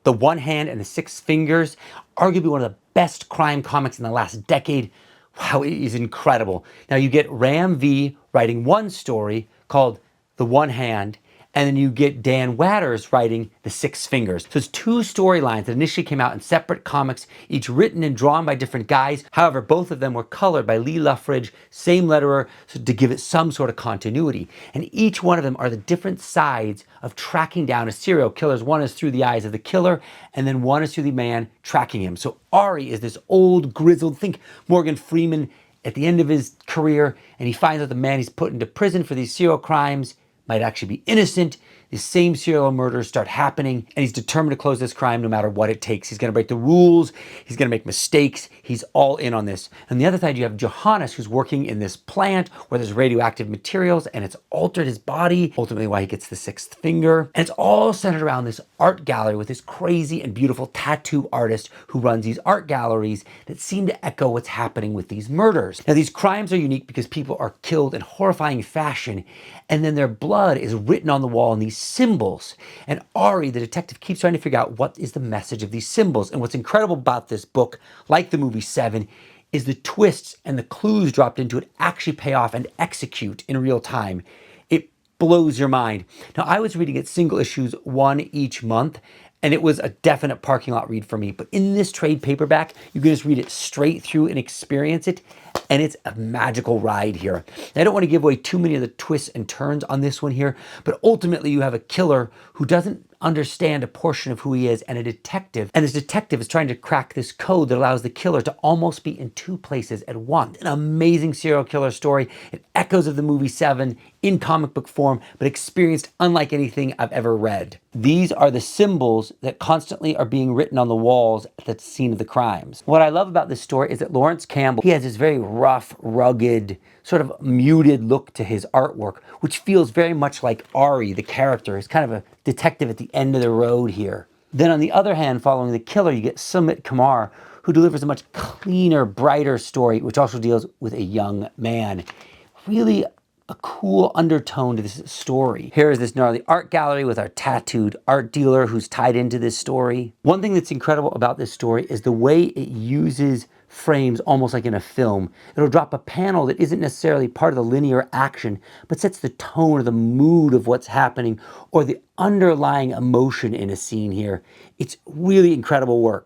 The One Hand and the Six Fingers, arguably one of the best crime comics in the last decade. Wow, it is incredible. Now you get Ram V writing one story called The One Hand, and then you get Dan Watters writing The Six Fingers. So it's two storylines that initially came out in separate comics, each written and drawn by different guys. However, both of them were colored by Lee Luffridge, same letterer, so to give it some sort of continuity. And each one of them are the different sides of tracking down a serial killer. One is through the eyes of the killer, and then one is through the man tracking him. So Ari is this old, grizzled, think Morgan Freeman at the end of his career, and he finds out the man he's put into prison for these serial crimes might actually be innocent. These same serial murders start happening, and he's determined to close this crime no matter what it takes. He's going to break the rules. He's going to make mistakes. He's all in on this. On the other side, you have Johannes, who's working in this plant where there's radioactive materials, and it's altered his body, ultimately why he gets the sixth finger. And it's all centered around this art gallery with this crazy and beautiful tattoo artist who runs these art galleries that seem to echo what's happening with these murders. Now, these crimes are unique because people are killed in horrifying fashion, and then their blood is written on the wall in these symbols. And Ari, the detective, keeps trying to figure out what is the message of these symbols. And what's incredible about this book, like the movie Seven, is the twists and the clues dropped into it actually pay off and execute in real time. It blows your mind. Now, I was reading it single issues, one each month, and it was a definite parking lot read for me. But in this trade paperback, you can just read it straight through and experience it. And it's a magical ride here. I don't want to give away too many of the twists and turns on this one here, but ultimately you have a killer who doesn't understand a portion of who he is, and a detective. And this detective is trying to crack this code that allows the killer to almost be in two places at once. An amazing serial killer story. It echoes of the movie Seven in comic book form, but experienced unlike anything I've ever read. These are the symbols that constantly are being written on the walls at the scene of the crimes. What I love about this story is that Lawrence Campbell, he has this very rough, rugged, sort of muted look to his artwork, which feels very much like Ari, the character, is kind of a detective at the end of the road here. Then on the other hand, following the killer, you get Sumit Kumar, who delivers a much cleaner, brighter story, which also deals with a young man. Really a cool undertone to this story. Here is this gnarly art gallery with our tattooed art dealer who's tied into this story. One thing that's incredible about this story is the way it uses frames almost like in a film. It'll drop a panel that isn't necessarily part of the linear action, but sets the tone or the mood of what's happening or the underlying emotion in a scene here. It's really incredible work.